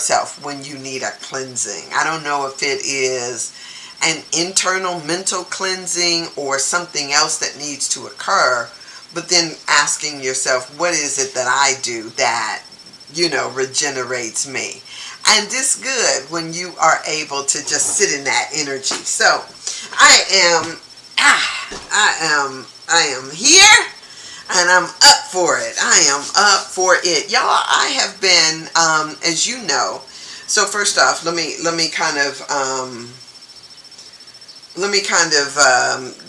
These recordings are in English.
yourself when you need a cleansing. I don't know if it is an internal mental cleansing or something else that needs to occur, but then asking yourself, what is it that I do that, regenerates me? And it's good when you are able to just sit in that energy. So I am here, and I'm up for it. I am up for it. Y'all, I have been, as you know, so first off, let me kind of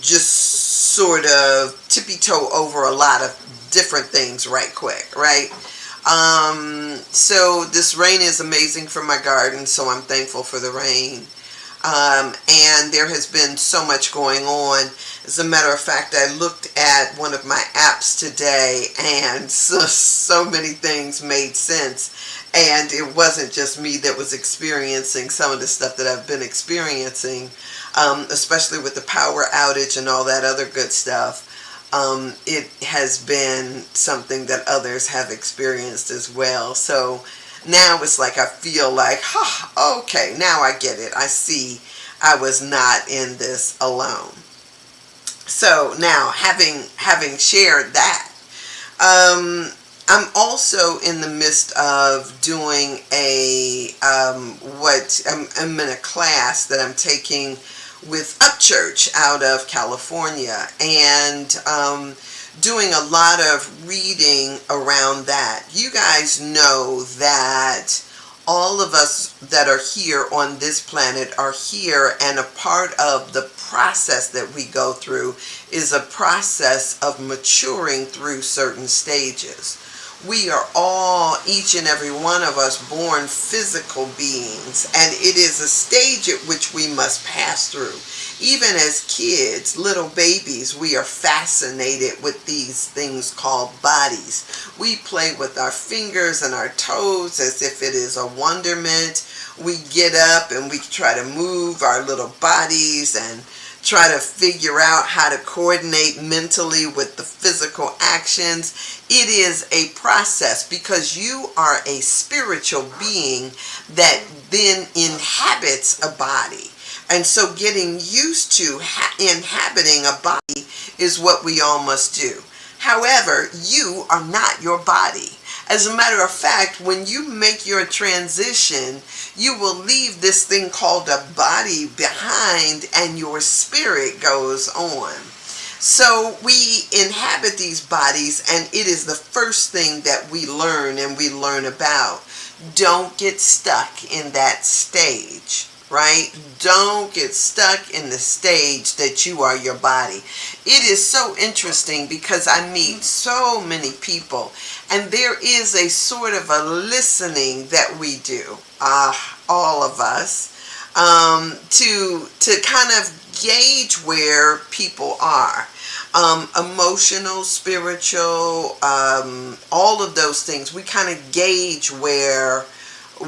just sort of tippy-toe over a lot of different things right quick, right? So this rain is amazing for my garden, so I'm thankful for the rain. And there has been so much going on. As a matter of fact, I looked at one of my apps today, and so many things made sense. And it wasn't just me that was experiencing some of the stuff that I've been experiencing, especially with the power outage and all that other good stuff. It has been something that others have experienced as well. So now it's like I feel like, okay, now I get it. I see I was not in this alone. So now, having shared that, I'm also in the midst of doing I'm in a class that I'm taking with Upchurch out of California, and doing a lot of reading around that. You guys know that all of us that are here on this planet are here, and a part of the process that we go through is a process of maturing through certain stages. We are all, each and every one of us, born physical beings, and it is a stage at which we must pass through. Even as kids, little babies, we are fascinated with these things called bodies. We play with our fingers and our toes as if it is a wonderment. We get up and we try to move our little bodies and try to figure out how to coordinate mentally with the physical actions. It is a process because you are a spiritual being that then inhabits a body. And so getting used to inhabiting a body is what we all must do. However, you are not your body. As a matter of fact, when you make your transition, you will leave this thing called a body behind, and your spirit goes on. So we inhabit these bodies, and it is the first thing that we learn and we learn about. Don't get stuck in that stage. Right? Don't get stuck in the stage that you are your body. It is so interesting because I meet so many people, and there is a sort of a listening that we do, all of us, to kind of gauge where people are. Emotional, spiritual, all of those things. We kind of gauge where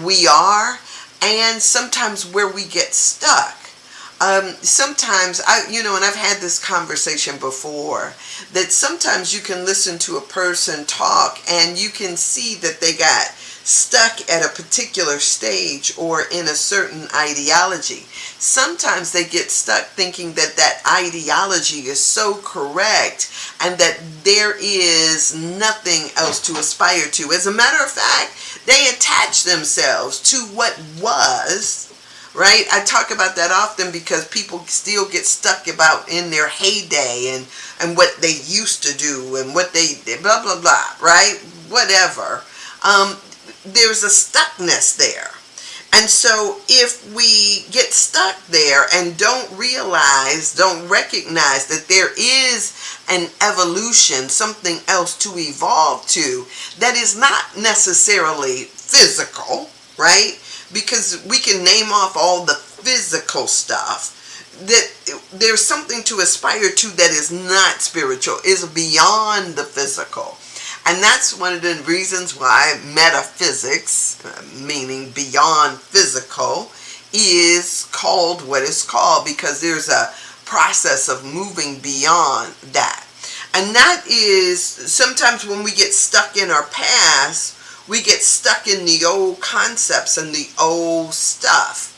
we are, and sometimes where we get stuck. Sometimes, and I've had this conversation before, that sometimes you can listen to a person talk and you can see that they got stuck at a particular stage or in a certain ideology. Sometimes they get stuck thinking that that ideology is so correct and that there is nothing else to aspire to. As a matter of fact, they attach themselves to what was, right? I talk about that often because people still get stuck about in their heyday and what they used to do and what they blah, blah, blah, right? Whatever. There's a stuckness there. And so if we get stuck there and don't recognize that there is an evolution, something else to evolve to that is not necessarily physical, right? Because we can name off all the physical stuff, that there's something to aspire to that is not spiritual, is beyond the physical. And that's one of the reasons why metaphysics, meaning beyond physical, is called what it's called, because there's a process of moving beyond that. And that is sometimes when we get stuck in our past, We get stuck in the old concepts and the old stuff.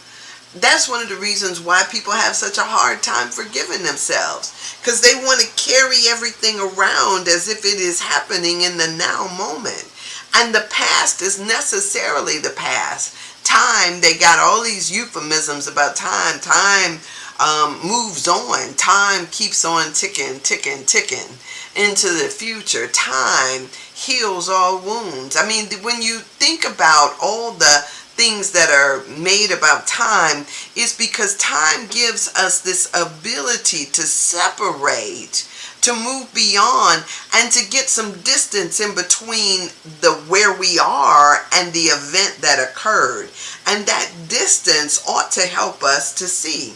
That's one of the reasons why people have such a hard time forgiving themselves, because they want to carry everything around as if it is happening in the now moment. And the past is necessarily the past. Time, they got all these euphemisms about time. Time moves on. Time keeps on ticking, ticking, ticking into the future. Time heals all wounds. I mean, when you think about all the things that are made about time, is because time gives us this ability to separate, to move beyond, and to get some distance in between the where we are and the event that occurred. And that distance ought to help us to see.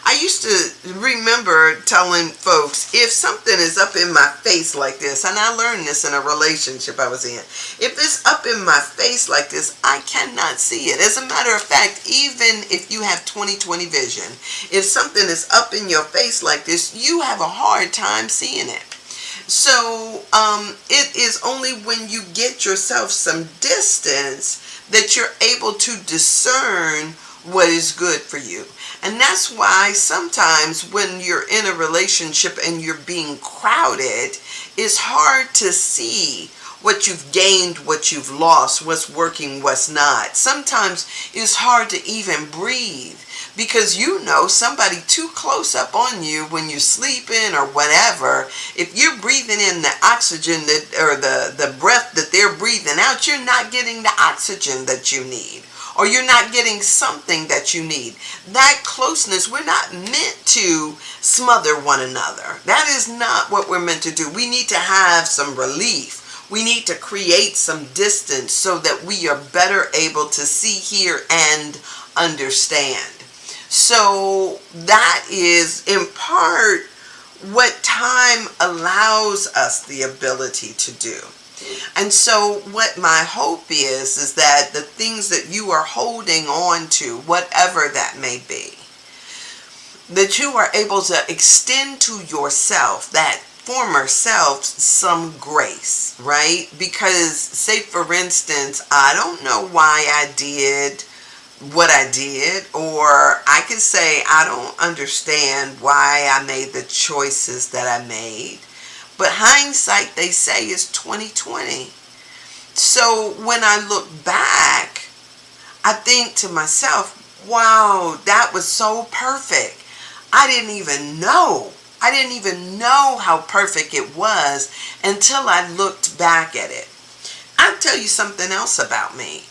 I used to remember telling folks, if something is up in my face like this, and I learned this in a relationship I was in, if it's up in my face like this, I cannot see it. As a matter of fact, even if you have 20/20 vision, if something is up in your face like this, you have a hard time seeing it. So it is only when you get yourself some distance that you're able to discern what is good for you. And that's why sometimes when you're in a relationship and you're being crowded, it's hard to see what you've gained, what you've lost, what's working, what's not. Sometimes it's hard to even breathe, because you know somebody too close up on you when you're sleeping or whatever. If you're breathing in the oxygen that, or the breath that they're breathing out, you're not getting the oxygen that you need, or you're not getting something that you need. That closeness, we're not meant to smother one another. That is not what we're meant to do. We need to have some relief. We need to create some distance so that we are better able to see, hear, and understand. So that is in part what time allows us the ability to do. And so what my hope is that the things that you are holding on to, whatever that may be, that you are able to extend to yourself, that former self, some grace, right? Because, say for instance, I don't know why I did what I did, or I can say I don't understand why I made the choices that I made. But hindsight, they say, is 20/20. So when I look back, I think to myself, wow, that was so perfect. I didn't even know. I didn't even know how perfect it was until I looked back at it. I'll tell you something else about me.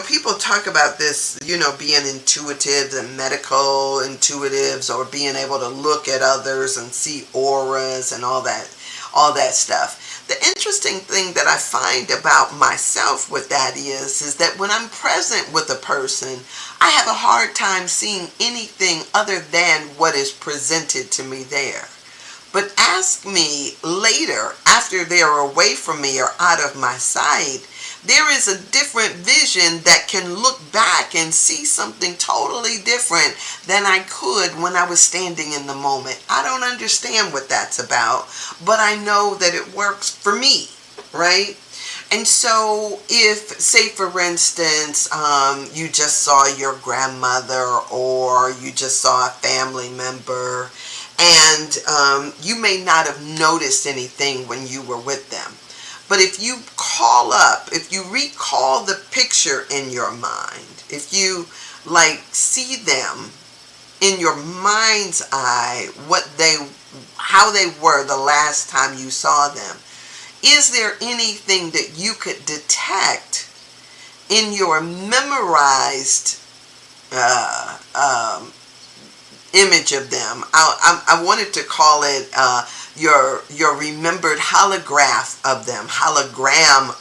People talk about this, being intuitive and medical intuitives, or being able to look at others and see auras and all that stuff. The interesting thing that I find about myself with that is that when I'm present with a person, I have a hard time seeing anything other than what is presented to me there. But ask me later, after they're away from me or out of my sight, there is a different vision that can look back and see something totally different than I could when I was standing in the moment. I don't understand what that's about, but I know that it works for me, right? And so if, say for instance, you just saw your grandmother, or you just saw a family member, and you may not have noticed anything when you were with them. But if you recall the picture in your mind, if you see them in your mind's eye, how they were the last time you saw them, is there anything that you could detect in your memorized image of them? I wanted to call it your remembered hologram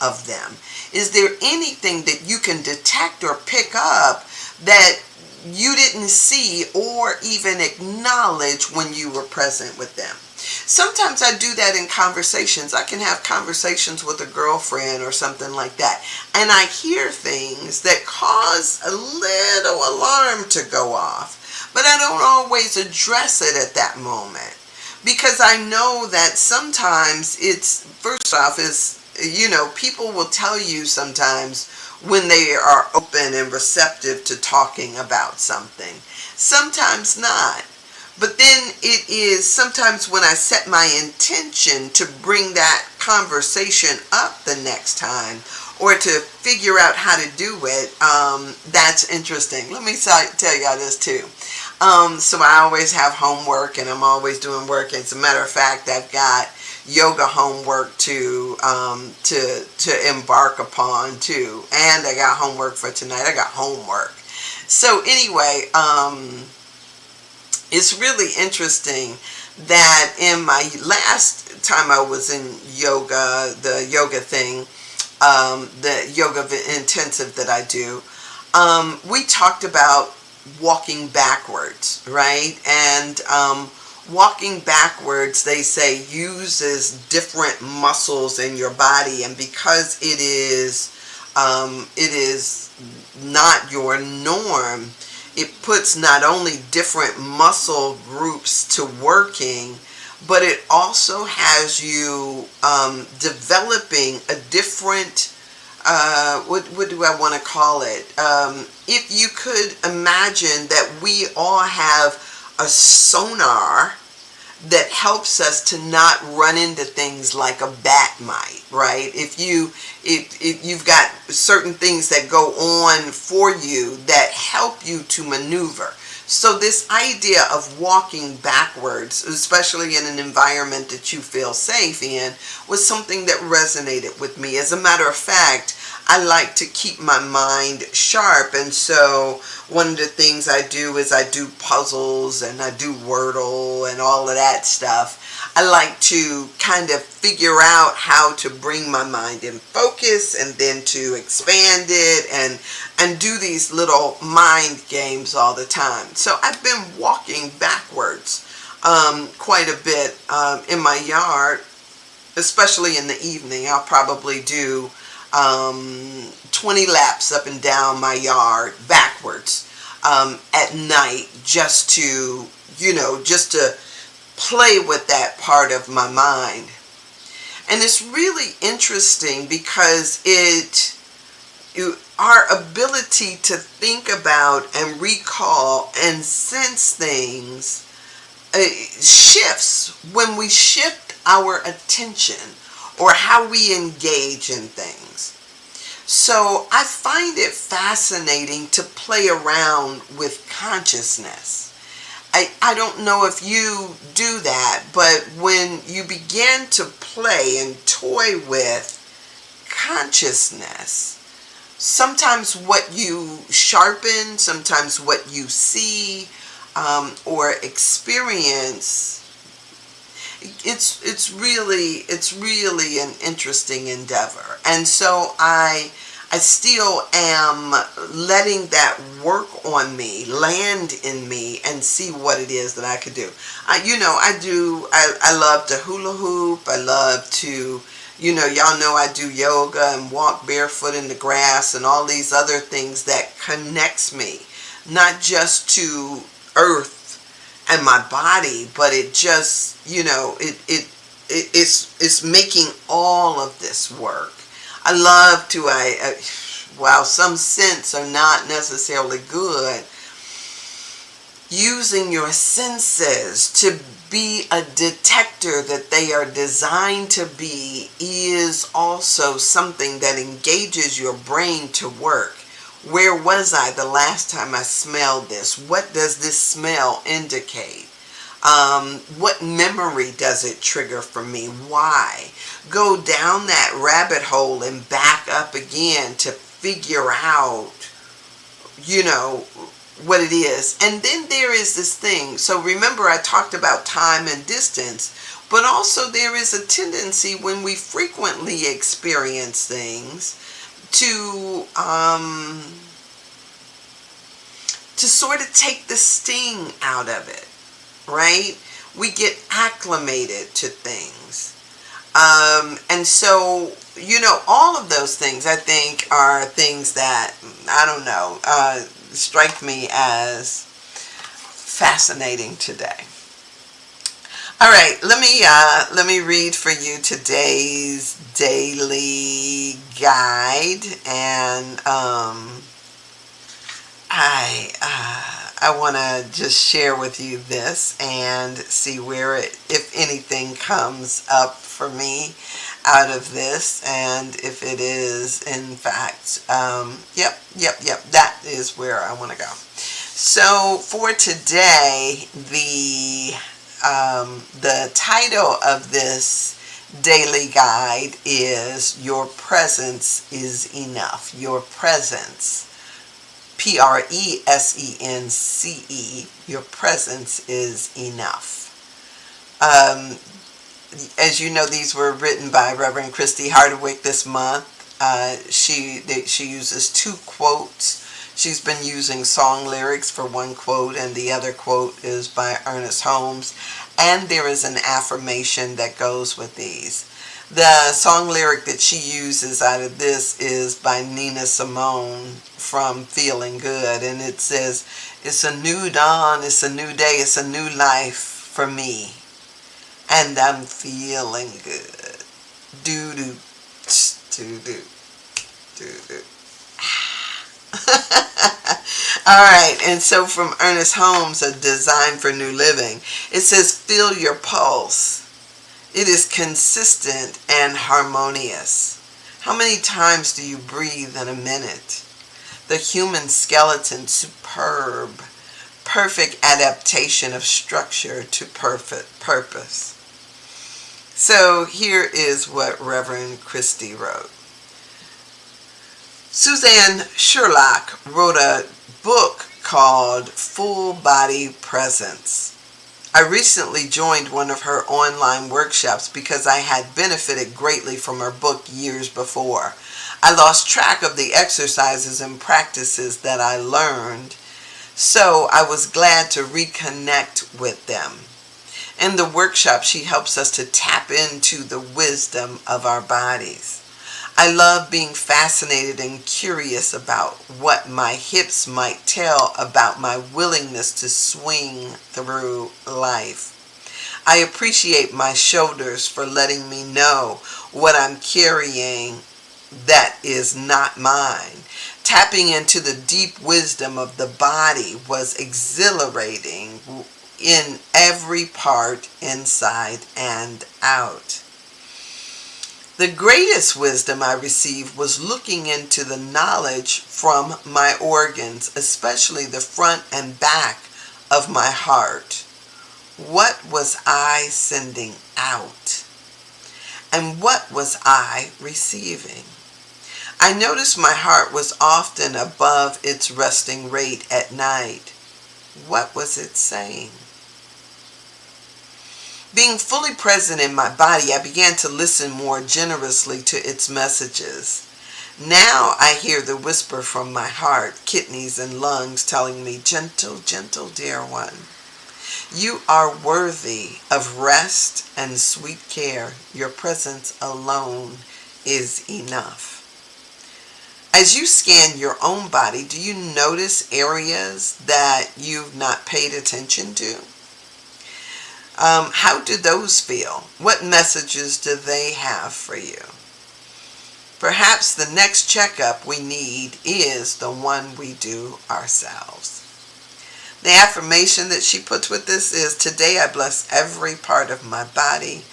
of them. Is there anything that you can detect or pick up that you didn't see or even acknowledge when you were present with them? Sometimes I do that in conversations. I can have conversations with a girlfriend or something like that, and I hear things that cause a little alarm to go off, but I don't always address it at that moment, because I know that sometimes it's, first off, people will tell you sometimes when they are open and receptive to talking about something. Sometimes not. But then it is sometimes when I set my intention to bring that conversation up the next time, or to figure out how to do it, that's interesting. Let me tell y'all this too. So I always have homework, and I'm always doing work. As a matter of fact, I've got yoga homework to embark upon too, and I got homework for tonight. I got homework. So anyway, it's really interesting that in my last time I was in yoga, the yoga thing, the yoga intensive that I do, we talked about walking backwards, right? And walking backwards, they say, uses different muscles in your body, and because it is not your norm, it puts not only different muscle groups to working, but it also has you developing a different, what do I want to call it? If you could imagine that we all have a sonar that helps us to not run into things like a bat might, right? If you've got certain things that go on for you that help you to maneuver. So this idea of walking backwards, especially in an environment that you feel safe in, was something that resonated with me. As a matter of fact, I like to keep my mind sharp, and so one of the things I do is I do puzzles and I do Wordle and all of that stuff. I like to kind of figure out how to bring my mind in focus and then to expand it and do these little mind games all the time. So I've been walking backwards quite a bit in my yard, especially in the evening. I'll probably do 20 laps up and down my yard backwards at night, just to play with that part of my mind. And it's really interesting because our ability to think about and recall and sense things shifts when we shift our attention or how we engage in things. So I find it fascinating to play around with consciousness. I don't know if you do that, but when you begin to play and toy with consciousness, sometimes what you sharpen, sometimes what you see or experience, it's really an interesting endeavor. And so I still am letting that work on me, land in me, and see what it is that I could do. I love to hula hoop. I love to, y'all know I do yoga and walk barefoot in the grass and all these other things that connects me, not just to earth and my body, but it just, it's making all of this work. I love to, while some scents are not necessarily good, using your senses to be a detector that they are designed to be is also something that engages your brain to work. Where was I the last time I smelled this? What does this smell indicate? What memory does it trigger for me? Why? Go down that rabbit hole and back up again to figure out, what it is. And then there is this thing. So remember, I talked about time and distance, but also there is a tendency when we frequently experience things to sort of take the sting out of it, right? We get acclimated to things. And so, all of those things, I think, are things that, strike me as fascinating today. All right, let me read for you today's daily guide, and I want to just share with you this and see where it, if anything, comes up for me out of this, and if it is in fact, yep, that is where I want to go. So for today, the title of this daily guide is Your Presence is Enough. Your presence. Presence. Your presence is enough. As you know, these were written by Reverend Christy Hardwick this month. She uses two quotes. She's been using song lyrics for one quote, and the other quote is by Ernest Holmes. And there is an affirmation that goes with these. The song lyric that she uses out of this is by Nina Simone from Feeling Good, and it says, "It's a new dawn, it's a new day, it's a new life for me, and I'm feeling good. Do do do do do do." All right, and so from Ernest Holmes, A Design for New Living, it says, "Feel your pulse. It is consistent and harmonious. How many times do you breathe in a minute? The human skeleton, superb, perfect adaptation of structure to perfect purpose." So here is what Reverend Christy wrote. Suzanne Sherlock wrote a book called Full Body Presence. I recently joined one of her online workshops because I had benefited greatly from her book years before. I lost track of the exercises and practices that I learned, so I was glad to reconnect with them. In the workshop, she helps us to tap into the wisdom of our bodies. I love being fascinated and curious about what my hips might tell about my willingness to swing through life. I appreciate my shoulders for letting me know what I'm carrying that is not mine. Tapping into the deep wisdom of the body was exhilarating in every part, inside and out. The greatest wisdom I received was looking into the knowledge from my organs, especially the front and back of my heart. What was I sending out? And what was I receiving? I noticed my heart was often above its resting rate at night. What was it saying? Being fully present in my body, I began to listen more generously to its messages. Now I hear the whisper from my heart, kidneys, and lungs telling me, "Gentle, gentle, dear one. You are worthy of rest and sweet care. Your presence alone is enough." As you scan your own body, do you notice areas that you've not paid attention to? How do those feel? What messages do they have for you? Perhaps the next checkup we need is the one we do ourselves. The affirmation that she puts with this is, "Today I bless every part of my body.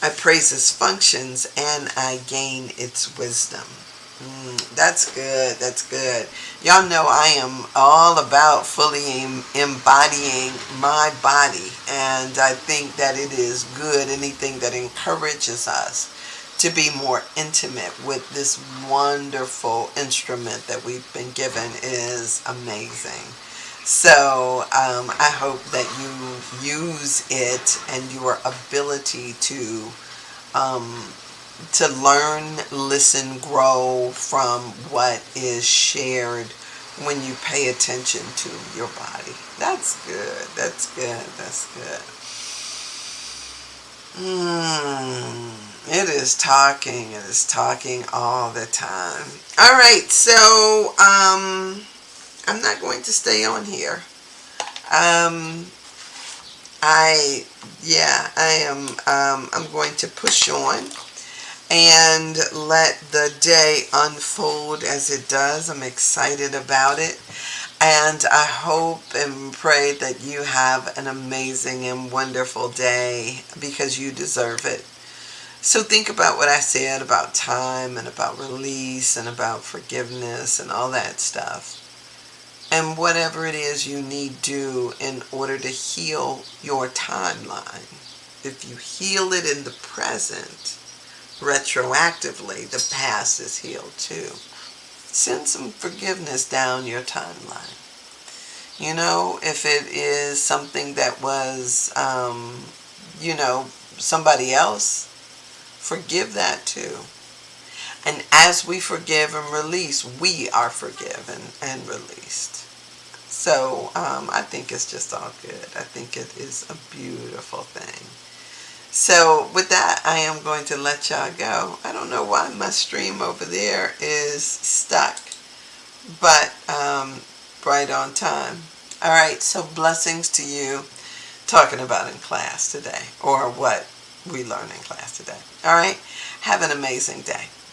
I praise its functions and I gain its wisdom." That's good. That's good. Y'all know I am all about fully embodying my body, and I think that it is good. Anything that encourages us to be more intimate with this wonderful instrument that we've been given is amazing. So I hope that you use it and your ability to learn, listen, grow from what is shared when you pay attention to your body. That's good. That's good. That's good. It is talking. It is talking all the time. All right. So I'm not going to stay on here. I'm going to push on and let the day unfold as it does. I'm excited about it. And I hope and pray that you have an amazing and wonderful day because you deserve it. So think about what I said about time and about release and about forgiveness and all that stuff. And whatever it is you need do in order to heal your timeline. If you heal it in the present, retroactively, the past is healed too. Send some forgiveness down your timeline. You know, if it is something that was, somebody else, forgive that too. And as we forgive and release, we are forgiven and released. So I think it's just all good. I think it is a beautiful thing. So with that, I am going to let y'all go. I don't know why my stream over there is stuck, but right on time. All right, so blessings to you, talking about in class today, or what we learned in class today. All right, have an amazing day.